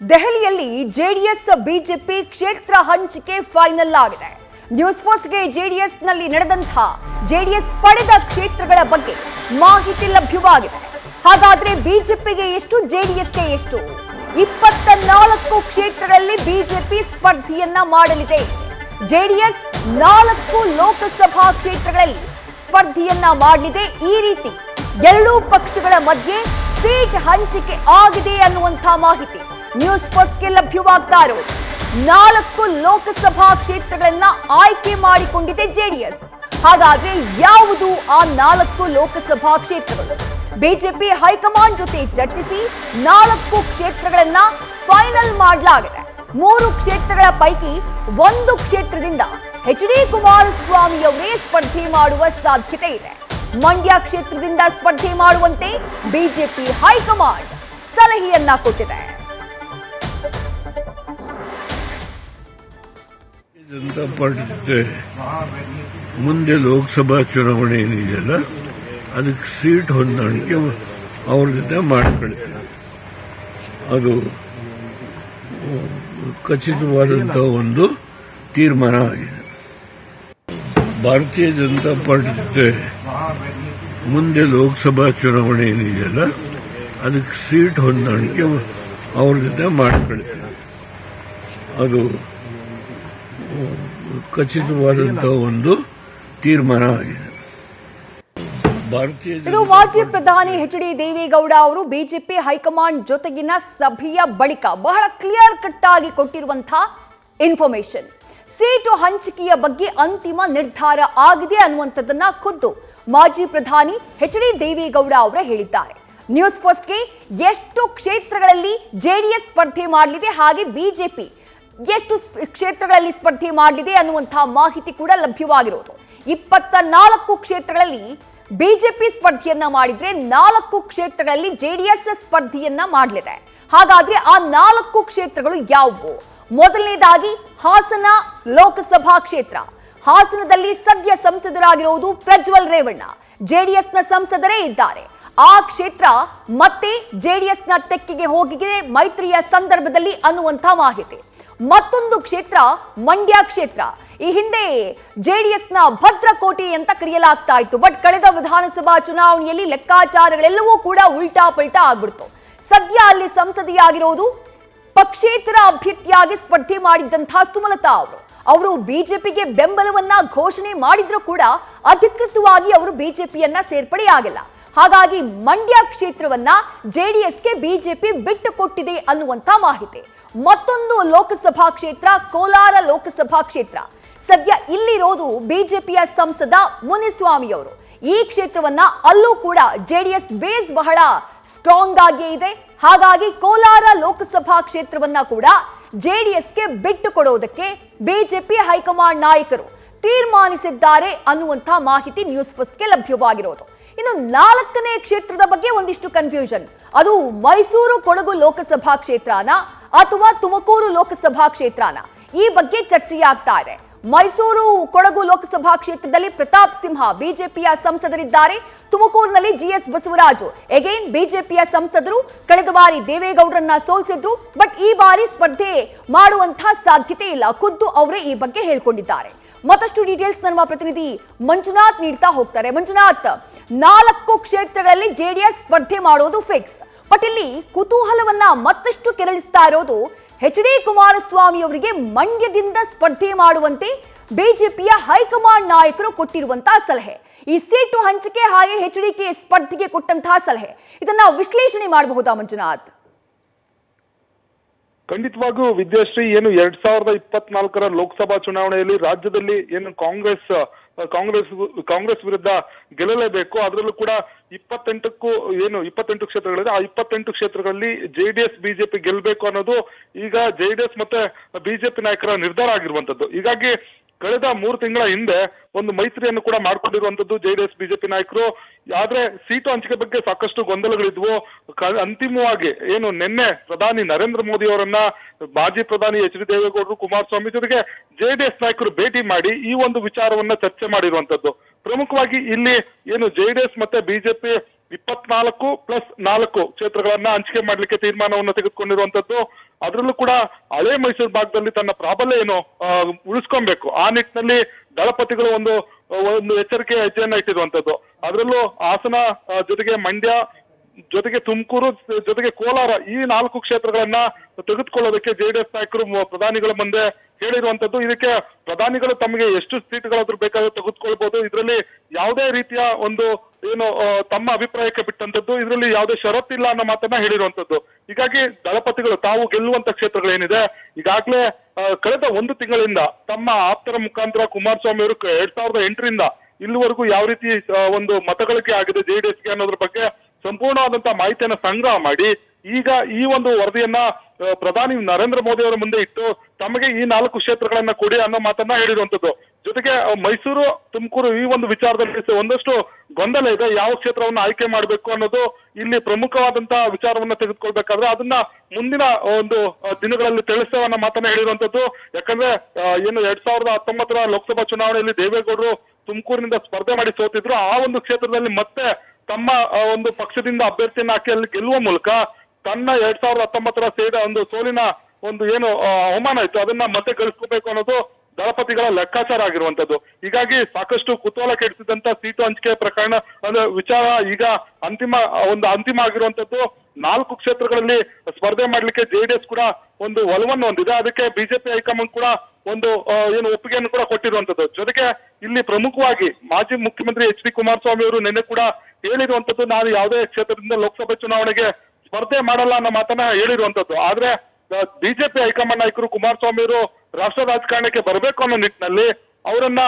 ದೆಹಲಿಯಲ್ಲಿ JDS BJP ಕ್ಷೇತ್ರ ಹಂಚಿಕೆ ಫೈನಲ್ ಆಗಿದೆ. ನ್ಯೂಸ್ ಫಸ್ಟ್ಗೆ ಜೆಡಿಎಸ್ನಲ್ಲಿ ನಡೆದಂತಹ ಜೆಡಿಎಸ್ ಪಡೆದ ಕ್ಷೇತ್ರಗಳ ಬಗ್ಗೆ ಮಾಹಿತಿ ಲಭ್ಯವಾಗಿದೆ. ಹಾಗಾದ್ರೆ ಬಿಜೆಪಿಗೆ ಎಷ್ಟು, ಜೆಡಿಎಸ್ಗೆ ಎಷ್ಟು? 24 ಕ್ಷೇತ್ರಗಳಲ್ಲಿ ಬಿಜೆಪಿ ಸ್ಪರ್ಧೆಯನ್ನ ಮಾಡಲಿದೆ. ಜೆಡಿಎಸ್ 4 ಲೋಕಸಭಾ ಕ್ಷೇತ್ರಗಳಲ್ಲಿ ಸ್ಪರ್ಧೆಯನ್ನ ಮಾಡಲಿದೆ. ಈ ರೀತಿ ಎರಡೂ ಪಕ್ಷಗಳ ಮಧ್ಯೆ ಸೀಟ್ ಹಂಚಿಕೆ ಆಗಿದೆ ಅನ್ನುವಂಥ ಮಾಹಿತಿ ನ್ಯೂಸ್ ಫಸ್ಟ್ಗೆ ಲಭ್ಯವಾಗ್ತಾ ಇರೋದು. 4 ಲೋಕಸಭಾ ಕ್ಷೇತ್ರಗಳನ್ನ ಆಯ್ಕೆ ಮಾಡಿಕೊಂಡಿದೆ ಜೆಡಿಎಸ್. ಹಾಗಾದ್ರೆ ಯಾವುದು ಆ 4 ಲೋಕಸಭಾ ಕ್ಷೇತ್ರಗಳು? ಬಿಜೆಪಿ ಹೈಕಮಾಂಡ್ ಜೊತೆ ಚರ್ಚಿಸಿ 4 ಕ್ಷೇತ್ರಗಳನ್ನ ಫೈನಲ್ ಮಾಡಲಾಗಿದೆ. 3 ಕ್ಷೇತ್ರಗಳ ಪೈಕಿ 1 ಕ್ಷೇತ್ರದಿಂದ ಎಚ್.ಡಿ. ಕುಮಾರಸ್ವಾಮಿ ಅವರೇ ಸ್ಪರ್ಧೆ ಮಾಡುವ ಸಾಧ್ಯತೆ ಇದೆ. ಮಂಡ್ಯ ಕ್ಷೇತ್ರದಿಂದ ಸ್ಪರ್ಧೆ ಮಾಡುವಂತೆ ಬಿಜೆಪಿ ಹೈಕಮಾಂಡ್ ಸಲಹೆಯನ್ನ ಕೊಟ್ಟಿದೆ. ಜನತಾ ಪಾರ್ಟಿ ಜೊತೆ ಮುಂದೆ ಲೋಕಸಭಾ ಚುನಾವಣೆ ಏನಿದೆಯಲ್ಲ ಅದಕ್ಕೆ ಸೀಟ್ ಹೊಂದಾಣಿಕೆ ಅವ್ರ ಜೊತೆ ಮಾಡಿಕೊಳ್ತಾರೆ. ಅದು ಖಚಿತವಾದಂತಹ ಒಂದು ತೀರ್ಮಾನ ಆಗಿದೆ. ಭಾರತೀಯ ಜನತಾ ಪಾರ್ಟಿ ಜೊತೆ ಮುಂದೆ ಲೋಕಸಭಾ ಚುನಾವಣೆ ಏನಿದೆಯಲ್ಲ ಅದಕ್ಕೆ ಸೀಟ್ ಹೊಂದಾಣಿಕೆ ಅವ್ರ ಜೊತೆ ಮಾಡಿಕೊಳ್ತಾರೆ. ಅದು ಖಚಿತವಾದಂತಹ ಒಂದು ತೀರ್ಮಾನ ಆಗಿದೆ. ಇದು ಮಾಜಿ ಪ್ರಧಾನಿ ಎಚ್.ಡಿ. ದೇವೇಗೌಡ ಅವರು ಬಿಜೆಪಿ ಹೈಕಮಾಂಡ್ ಜೊತೆಗಿನ ಸಭೆಯ ಬಳಿಕ ಬಹಳ ಕ್ಲಿಯರ್ ಕಟ್ ಆಗಿ ಕೊಟ್ಟಿರುವಂತಹ ಇನ್ಫಾರ್ಮೇಶನ್. ಸೀಟು ಹಂಚಿಕೆಯ ಬಗ್ಗೆ ಅಂತಿಮ ನಿರ್ಧಾರ ಆಗಿದೆ ಅನ್ನುವಂಥದ್ದನ್ನ ಖುದ್ದು ಮಾಜಿ ಪ್ರಧಾನಿ ಎಚ್.ಡಿ. ದೇವೇಗೌಡ ಅವರೇ ಹೇಳಿದ್ದಾರೆ. ನ್ಯೂಸ್ ಫಸ್ಟ್ಗೆ ಎಷ್ಟು ಕ್ಷೇತ್ರಗಳಲ್ಲಿ ಜೆಡಿಎಸ್ ಸ್ಪರ್ಧೆ ಮಾಡಲಿದೆ, ಹಾಗೆ ಬಿಜೆಪಿ ಎಷ್ಟು ಕ್ಷೇತ್ರಗಳಲ್ಲಿ ಸ್ಪರ್ಧೆ ಮಾಡಲಿದೆ ಅನ್ನುವಂತಹ ಮಾಹಿತಿ ಕೂಡ ಲಭ್ಯವಾಗಿರೋದು. 24 ಕ್ಷೇತ್ರಗಳಲ್ಲಿ ಬಿಜೆಪಿ ಸ್ಪರ್ಧೆಯನ್ನ ಮಾಡಿದ್ರೆ 4 ಕ್ಷೇತ್ರಗಳಲ್ಲಿ ಜೆಡಿಎಸ್ ಸ್ಪರ್ಧೆಯನ್ನ ಮಾಡಲಿದೆ. ಹಾಗಾದ್ರೆ ಆ 4 ಕ್ಷೇತ್ರಗಳು ಯಾವುವು? ಮೊದಲನೇದಾಗಿ ಹಾಸನ ಲೋಕಸಭಾ ಕ್ಷೇತ್ರ. ಹಾಸನದಲ್ಲಿ ಸದ್ಯ ಸಂಸದರಾಗಿರುವುದು ಪ್ರಜ್ವಲ್ ರೇವಣ್ಣ, ಜೆಡಿಎಸ್ನ ಸಂಸದರೇ ಇದ್ದಾರೆ. ಆ ಕ್ಷೇತ್ರ ಮತ್ತೆ ಜೆಡಿಎಸ್ನ ತೆಕ್ಕೆಗೆ ಹೋಗಿದೆ ಮೈತ್ರಿಯ ಸಂದರ್ಭದಲ್ಲಿ ಅನ್ನುವಂಥ ಮಾಹಿತಿ. ಮತ್ತೊಂದು ಕ್ಷೇತ್ರ ಮಂಡ್ಯ ಕ್ಷೇತ್ರ. ಈ ಹಿಂದೆ ಜೆಡಿಎಸ್ನ ಭದ್ರಕೋಟೆ ಅಂತ ಕರೆಯಲಾಗ್ತಾ ಇತ್ತು. ಬಟ್ ಕಳೆದ ವಿಧಾನಸಭಾ ಚುನಾವಣೆಯಲ್ಲಿ ಲೆಕ್ಕಾಚಾರಗಳೆಲ್ಲವೂ ಕೂಡ ಉಲ್ಟಾ ಪಲ್ಟಾ ಆಗ್ಬಿಡ್ತು. ಸದ್ಯ ಅಲ್ಲಿ ಸಂಸದೆಯಾಗಿರೋದು ಪಕ್ಷೇತರ ಅಭ್ಯರ್ಥಿಯಾಗಿ ಸ್ಪರ್ಧೆ ಮಾಡಿದ್ದಂತಹ ಸುಮಲತಾ ಅವರು ಬಿಜೆಪಿಗೆ ಬೆಂಬಲವನ್ನ ಘೋಷಣೆ ಮಾಡಿದ್ರು ಕೂಡ ಅಧಿಕೃತವಾಗಿ ಅವರು ಬಿಜೆಪಿಯನ್ನ ಸೇರ್ಪಡೆಯಾಗಿಲ್ಲ. ಹಾಗಾಗಿ ಮಂಡ್ಯ ಕ್ಷೇತ್ರವನ್ನ ಜೆಡಿಎಸ್ಗೆ ಬಿಜೆಪಿ ಬಿಟ್ಟು ಕೊಟ್ಟಿದೆ ಅನ್ನುವಂಥ ಮಾಹಿತಿ. ಮತ್ತೊಂದು ಲೋಕಸಭಾ ಕ್ಷೇತ್ರ ಕೋಲಾರ ಲೋಕಸಭಾ ಕ್ಷೇತ್ರ. ಸದ್ಯ ಇಲ್ಲಿರೋದು ಬಿಜೆಪಿಯ ಸಂಸದ ಮುನಿಸ್ವಾಮಿ ಅವರು. ಈ ಕ್ಷೇತ್ರವನ್ನ ಅಲ್ಲೂ ಕೂಡ ಜೆಡಿಎಸ್ ಬೇಸ್ ಬಹಳ ಸ್ಟ್ರಾಂಗ್ ಆಗಿ ಇದೆ. ಹಾಗಾಗಿ ಕೋಲಾರ ಲೋಕಸಭಾ ಕ್ಷೇತ್ರವನ್ನ ಕೂಡ ಜೆಡಿಎಸ್ಗೆ ಬಿಟ್ಟು ಕೊಡೋದಕ್ಕೆ ಬಿಜೆಪಿ ಹೈಕಮಾಂಡ್ ನಾಯಕರು ತೀರ್ಮಾನಿಸಿದ್ದಾರೆ ಅನ್ನುವಂಥ ಮಾಹಿತಿ ನ್ಯೂಸ್ ಫಸ್ಟ್ಗೆ ಲಭ್ಯವಾಗಿರೋದು. ಇನ್ನು 4ನೇ ಕ್ಷೇತ್ರದ ಬಗ್ಗೆ ಒಂದಿಷ್ಟು ಕನ್ಫ್ಯೂಷನ್. ಅದು ಮೈಸೂರು ಕೊಡಗು ಲೋಕಸಭಾ ಕ್ಷೇತ್ರನ ಅಥವಾ ತುಮಕೂರು ಲೋಕಸಭಾ ಕ್ಷೇತ್ರನ, ಈ ಬಗ್ಗೆ ಚರ್ಚೆಯಾಗ್ತಾ ಇದೆ. ಮೈಸೂರು ಕೊಡಗು ಲೋಕಸಭಾ ಕ್ಷೇತ್ರದಲ್ಲಿ ಪ್ರತಾಪ್ ಸಿಂಹ ಬಿಜೆಪಿಯ ಸಂಸದರಿದ್ದಾರೆ. ತುಮಕೂರಿನಲ್ಲಿ ಜಿಎಸ್ ಬಸವರಾಜು ಎಗೈನ್ ಬಿಜೆಪಿಯ ಸಂಸದರು. ಕಳೆದ ಬಾರಿ ದೇವೇಗೌಡರನ್ನ ಸೋಲಿಸಿದ್ರು. ಬಟ್ ಈ ಬಾರಿ ಸ್ಪರ್ಧೆ ಮಾಡುವಂತಹ ಸಾಧ್ಯತೆ ಇಲ್ಲ. ಖುದ್ದು ಅವರೇ ಈ ಬಗ್ಗೆ ಹೇಳ್ಕೊಂಡಿದ್ದಾರೆ. ಮತ್ತಷ್ಟು ಡೀಟೇಲ್ಸ್ ನಮ್ಮ ಪ್ರತಿನಿಧಿ ಮಂಜುನಾಥ್ ನೀಡ್ತಾ ಹೋಗ್ತಾರೆ. ಮಂಜುನಾಥ್, 4 ಕ್ಷೇತ್ರಗಳಲ್ಲಿ ಜೆಡಿಎಸ್ ಸ್ಪರ್ಧೆ ಮಾಡೋದು ಫಿಕ್ಸ್. ಬಟ್ ಇಲ್ಲಿ ಕುತೂಹಲವನ್ನ ಮತ್ತಷ್ಟು ಕೆರಳಿಸ್ತಾ ಇರೋದು ಎಚ್.ಡಿ. ಕುಮಾರಸ್ವಾಮಿ ಅವರಿಗೆ ಮಂಡ್ಯದಿಂದ ಸ್ಪರ್ಧೆ ಮಾಡುವಂತೆ ಬಿಜೆಪಿಯ ಹೈಕಮಾಂಡ್ ನಾಯಕರು ಕೊಟ್ಟಿರುವಂತಹ ಸಲಹೆ. ಈ ಸೀಟು ಹಂಚಿಕೆ ಹಾಗೆ ಎಚ್.ಡಿ.ಕೆ ಸ್ಪರ್ಧೆಗೆ ಕೊಟ್ಟಂತಹ ಸಲಹೆ, ಇದನ್ನ ವಿಶ್ಲೇಷಣೆ ಮಾಡಬಹುದಾ ಮಂಜುನಾಥ್? ಖಂಡಿತವಾಗೂ ವಿದ್ಯಾಶ್ರೀ, ಏನು 2024 ಲೋಕಸಭಾ ಚುನಾವಣೆಯಲ್ಲಿ ರಾಜ್ಯದಲ್ಲಿ ಏನು ಕಾಂಗ್ರೆಸ್ ವಿರುದ್ಧ ಗೆಲ್ಲಲೇಬೇಕು. ಅದರಲ್ಲೂ ಕೂಡ 28 ಕ್ಷೇತ್ರಗಳಿದೆ. ಆ 28 ಕ್ಷೇತ್ರಗಳಲ್ಲಿ ಜೆಡಿಎಸ್ ಬಿಜೆಪಿ ಗೆಲ್ಲಬೇಕು ಅನ್ನೋದು ಈಗ ಜೆಡಿಎಸ್ ಮತ್ತೆ ಬಿಜೆಪಿ ನಾಯಕರ ನಿರ್ಧಾರ ಆಗಿರುವಂತದ್ದು. ಹೀಗಾಗಿ ಕಳೆದ 3 ತಿಂಗಳ ಹಿಂದೆ ಒಂದು ಮೈತ್ರಿಯನ್ನು ಕೂಡ ಮಾಡ್ಕೊಂಡಿರುವಂತದ್ದು ಜೆಡಿಎಸ್ ಬಿಜೆಪಿ ನಾಯಕರು. ಆದ್ರೆ ಸೀಟು ಹಂಚಿಕೆ ಬಗ್ಗೆ ಸಾಕಷ್ಟು ಗೊಂದಲಗಳಿದ್ವು. ಅಂತಿಮವಾಗಿ ಏನು ನಿನ್ನೆ ಪ್ರಧಾನಿ ನರೇಂದ್ರ ಮೋದಿ ಅವರನ್ನ ಮಾಜಿ ಪ್ರಧಾನಿ ಎಚ್.ಡಿ. ದೇವೇಗೌಡರು, ಕುಮಾರಸ್ವಾಮಿ ಜೊತೆಗೆ ಜೆಡಿಎಸ್ ನಾಯಕರು ಭೇಟಿ ಮಾಡಿ ಈ ಒಂದು ವಿಚಾರವನ್ನ ಚರ್ಚೆ ಮಾಡಿರುವಂತದ್ದು. ಪ್ರಮುಖವಾಗಿ ಇಲ್ಲಿ ಏನು ಜೆಡಿಎಸ್ ಮತ್ತೆ ಬಿಜೆಪಿ 24+4 ಕ್ಷೇತ್ರಗಳನ್ನ ಹಂಚಿಕೆ ಮಾಡ್ಲಿಕ್ಕೆ ತೀರ್ಮಾನವನ್ನು ತೆಗೆದುಕೊಂಡಿರುವಂತದ್ದು. ಅದರಲ್ಲೂ ಕೂಡ ಹಳೆ ಮೈಸೂರು ಭಾಗದಲ್ಲಿ ತನ್ನ ಪ್ರಾಬಲ್ಯ ಏನು ಉಳಿಸ್ಕೊಬೇಕು, ಆ ನಿಟ್ಟಿನಲ್ಲಿ ದಳಪತಿಗಳು ಒಂದು ಎಚ್ಚರಿಕೆ ಹೆಜ್ಜೆಯನ್ನ ಇಟ್ಟಿರುವಂತದ್ದು. ಅದರಲ್ಲೂ ಹಾಸನ ಜೊತೆಗೆ ಮಂಡ್ಯ ಜೊತೆಗೆ ತುಮಕೂರು ಜೊತೆಗೆ ಕೋಲಾರ ಈ 4 ಕ್ಷೇತ್ರಗಳನ್ನ ತೆಗೆದುಕೊಳ್ಳೋದಕ್ಕೆ ಜೆಡಿಎಸ್ ನಾಯಕರು ಪ್ರಧಾನಿಗಳ ಮುಂದೆ ಹೇಳಿರುವಂತದ್ದು. ಇದಕ್ಕೆ ಪ್ರಧಾನಿಗಳು ತಮಗೆ ಎಷ್ಟು ಸೀಟ್ಗಳಾದ್ರೂ ಬೇಕಾದ್ರೂ ತೆಗೆದುಕೊಳ್ಬಹುದು, ಇದರಲ್ಲಿ ಯಾವುದೇ ರೀತಿಯ ಒಂದು ಏನು ತಮ್ಮ ಅಭಿಪ್ರಾಯಕ್ಕೆ ಬಿಟ್ಟಂತದ್ದು, ಇದರಲ್ಲಿ ಯಾವುದೇ ಷರತ್ತಿಲ್ಲ ಅನ್ನೋ ಮಾತನ್ನ ಹೇಳಿರುವಂತದ್ದು. ಹೀಗಾಗಿ ದಳಪತಿಗಳು ತಾವು ಗೆಲ್ಲುವಂತ ಕ್ಷೇತ್ರಗಳೇನಿದೆ ಈಗಾಗಲೇ ಕಳೆದ 1 ತಿಂಗಳಿಂದ ತಮ್ಮ ಆಪ್ತರ ಮುಖಾಂತರ ಕುಮಾರಸ್ವಾಮಿ ಅವರು 2008ರಿಂದ ಇಲ್ಲಿವರೆಗೂ ಯಾವ ರೀತಿ ಒಂದು ಮತಗಳಿಕೆ ಆಗಿದೆ ಜೆಡಿಎಸ್ಗೆ ಅನ್ನೋದ್ರ ಬಗ್ಗೆ ಸಂಪೂರ್ಣವಾದಂತಹ ಮಾಹಿತಿಯನ್ನ ಸಂಗ್ರಹ ಮಾಡಿ ಈಗ ಈ ಒಂದು ವರದಿಯನ್ನ ಪ್ರಧಾನಿ ನರೇಂದ್ರ ಮೋದಿ ಅವರ ಮುಂದೆ ಇಟ್ಟು ತಮಗೆ ಈ 4 ಕ್ಷೇತ್ರಗಳನ್ನ ಕೊಡಿ ಅನ್ನೋ ಮಾತನ್ನ ಹೇಳಿರುವಂತದ್ದು. ಜೊತೆಗೆ ಮೈಸೂರು ತುಮಕೂರು ಈ ಒಂದು ವಿಚಾರದಲ್ಲಿ ಒಂದಷ್ಟು ಗೊಂದಲ ಇದೆ, ಯಾವ ಕ್ಷೇತ್ರವನ್ನ ಆಯ್ಕೆ ಮಾಡಬೇಕು ಅನ್ನೋದು ಇಲ್ಲಿ ಪ್ರಮುಖವಾದಂತಹ ವಿಚಾರವನ್ನ ತೆಗೆದುಕೊಳ್ಬೇಕಾದ್ರೆ ಅದನ್ನ ಮುಂದಿನ ಒಂದು ದಿನಗಳಲ್ಲಿ ತಿಳಿಸ್ತೇವೆ ಅನ್ನೋ ಮಾತನ್ನ ಹೇಳಿರುವಂತದ್ದು. ಯಾಕಂದ್ರೆ ಏನು 2019ರ ಲೋಕಸಭಾ ಚುನಾವಣೆಯಲ್ಲಿ ದೇವೇಗೌಡರು ತುಮಕೂರಿನಿಂದ ಸ್ಪರ್ಧೆ ಮಾಡಿ ಸೋತಿದ್ರು. ಆ ಒಂದು ಕ್ಷೇತ್ರದಲ್ಲಿ ಮತ್ತೆ ತಮ್ಮ ಒಂದು ಪಕ್ಷದಿಂದ ಅಭ್ಯರ್ಥಿಯನ್ನ ಹಾಕಿ ಅಲ್ಲಿ ಗೆಲ್ಲುವ ಮೂಲಕ ತನ್ನ 2019ರ ಒಂದು ಸೋಲಿನ ಒಂದು ಏನು ಅವಮಾನ ಇತ್ತು ಅದನ್ನ ಮತ್ತೆ ಗಳಿಸ್ಕೋಬೇಕು ಅನ್ನೋದು ದಳಪತಿಗಳ ಲೆಕ್ಕಾಚಾರ ಆಗಿರುವಂತದ್ದು. ಹೀಗಾಗಿ ಸಾಕಷ್ಟು ಕುತೂಹಲ ಕೆಡಿಸಿದಂತ ಸೀಟು ಹಂಚಿಕೆ ಪ್ರಕರಣ ಅಂದ್ರೆ ವಿಚಾರ ಈಗ ಅಂತಿಮ ಆಗಿರುವಂತದ್ದು. 4 ಕ್ಷೇತ್ರಗಳಲ್ಲಿ ಸ್ಪರ್ಧೆ ಮಾಡ್ಲಿಕ್ಕೆ ಜೆಡಿಎಸ್ ಕೂಡ ಒಂದು ಒಲವನ್ನು ಹೊಂದಿದೆ. ಅದಕ್ಕೆ ಬಿಜೆಪಿ ಹೈಕಮಾಂಡ್ ಕೂಡ ಒಂದು ಏನು ಒಪ್ಪಿಗೆಯನ್ನು ಕೂಡ ಕೊಟ್ಟಿರುವಂತದ್ದು. ಜೊತೆಗೆ ಇಲ್ಲಿ ಪ್ರಮುಖವಾಗಿ ಮಾಜಿ ಮುಖ್ಯಮಂತ್ರಿ ಎಚ್ ಡಿ ಕುಮಾರಸ್ವಾಮಿ ಅವರು ನಿನ್ನೆ ಕೂಡ ಹೇಳಿರುವಂತದ್ದು, ನಾನು ಯಾವುದೇ ಕ್ಷೇತ್ರದಿಂದ ಲೋಕಸಭೆ ಚುನಾವಣೆಗೆ ಸ್ಪರ್ಧೆ ಮಾಡಲ್ಲ ಅನ್ನೋ ಮಾತನ್ನ ಹೇಳಿರುವಂತದ್ದು. ಆದ್ರೆ ಬಿಜೆಪಿ ಹೈಕಮಾಂಡ್ ನಾಯಕರು ಕುಮಾರಸ್ವಾಮಿ ಅವರು ರಾಷ್ಟ್ರ ರಾಜಕಾರಣಕ್ಕೆ ಬರಬೇಕು ಅನ್ನೋ ನಿಟ್ಟಿನಲ್ಲಿ ಅವರನ್ನ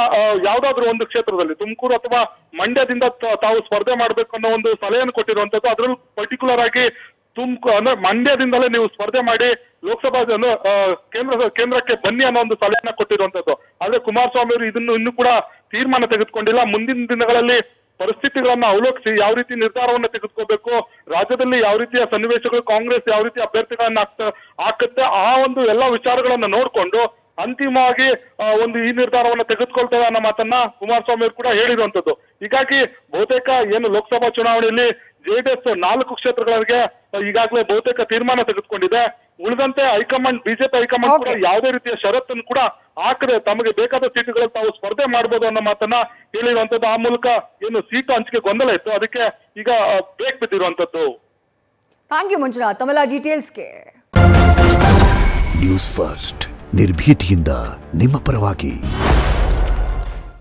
ಯಾವ್ದಾದ್ರು ಒಂದು ಕ್ಷೇತ್ರದಲ್ಲಿ ತುಮಕೂರು ಅಥವಾ ಮಂಡ್ಯದಿಂದ ತಾವು ಸ್ಪರ್ಧೆ ಮಾಡಬೇಕು ಅನ್ನೋ ಒಂದು ಸಲಹೆಯನ್ನು ಕೊಟ್ಟಿರುವಂತದ್ದು. ಅದರಲ್ಲೂ ಪರ್ಟಿಕ್ಯುಲರ್ ಆಗಿ ಅಂದ್ರೆ ಮಂಡ್ಯದಿಂದಲೇ ನೀವು ಸ್ಪರ್ಧೆ ಮಾಡಿ ಲೋಕಸಭಾ ಕೇಂದ್ರಕ್ಕೆ ಬನ್ನಿ ಅನ್ನೋ ಒಂದು ಸಲಹೆಯನ್ನ ಕೊಟ್ಟಿರುವಂತದ್ದು. ಆದ್ರೆ ಕುಮಾರಸ್ವಾಮಿ ಅವರು ಇನ್ನೂ ಕೂಡ ತೀರ್ಮಾನ ತೆಗೆದುಕೊಂಡಿಲ್ಲ. ಮುಂದಿನ ದಿನಗಳಲ್ಲಿ ಪರಿಸ್ಥಿತಿಗಳನ್ನ ಅವಲೋಕಿಸಿ ಯಾವ ರೀತಿ ನಿರ್ಧಾರವನ್ನ ತೆಗೆದುಕೋಬೇಕು, ರಾಜ್ಯದಲ್ಲಿ ಯಾವ ರೀತಿಯ ಸನ್ನಿವೇಶಗಳು, ಕಾಂಗ್ರೆಸ್ ಯಾವ ರೀತಿ ಅಭ್ಯರ್ಥಿಗಳನ್ನ ಹಾಕುತ್ತೆ, ಆ ಒಂದು ಎಲ್ಲಾ ವಿಚಾರಗಳನ್ನ ನೋಡ್ಕೊಂಡು ಅಂತಿಮವಾಗಿ ಒಂದು ಈ ನಿರ್ಧಾರವನ್ನ ತೆಗೆದುಕೊಳ್ತೇವೆ ಅನ್ನೋ ಮಾತನ್ನ ಕುಮಾರಸ್ವಾಮಿ ಅವರು ಕೂಡ ಹೇಳಿರುವಂತದ್ದು. ಹೀಗಾಗಿ ಬಹುತೇಕ ಏನು ಲೋಕಸಭಾ ಚುನಾವಣೆಯಲ್ಲಿ ಜೆಡಿಎಸ್ 4 ಕ್ಷೇತ್ರಗಳಿಗೆ ಈಗಾಗಲೇ ಬಹುತೇಕ ತೀರ್ಮಾನ ತೆಗೆದುಕೊಂಡಿದೆ. ಉಳಿದಂತೆ ಹೈಕಮಾಂಡ್ ಬಿಜೆಪಿ ಹೈಕಮಾಂಡ್ ಕೂಡ ಯಾವುದೇ ರೀತಿಯ ಷರತ್ತನ್ನು ಕೂಡ ಹಾಕದೆ ತಮಗೆ ಬೇಕಾದ ಸೀಟುಗಳಲ್ಲಿ ತಾವು ಸ್ಪರ್ಧೆ ಮಾಡಬಹುದು ಅನ್ನೋ ಮಾತನ್ನ ಹೇಳಿರುವಂತದ್ದು. ಆ ಮೂಲಕ ಏನು ಸೀಟು ಹಂಚಿಕೆ ಗೊಂದಲ ಇತ್ತು ಅದಕ್ಕೆ ಈಗ ಬ್ರೇಕ್ ಬಿದ್ದಿರುವಂತದ್ದು. ಥ್ಯಾಂಕ್ ಯು ಮಂಜುನಾಥ್ ತಮ್ಮೆಲ್ಲ ಡೀಟೇಲ್ಸ್ಗೆ. ನ್ಯೂಸ್ ಫಸ್ಟ್ ನಿರ್ಭೀತಿಯಿಂದ ನಿಮ್ಮ ಪರವಾಗಿ.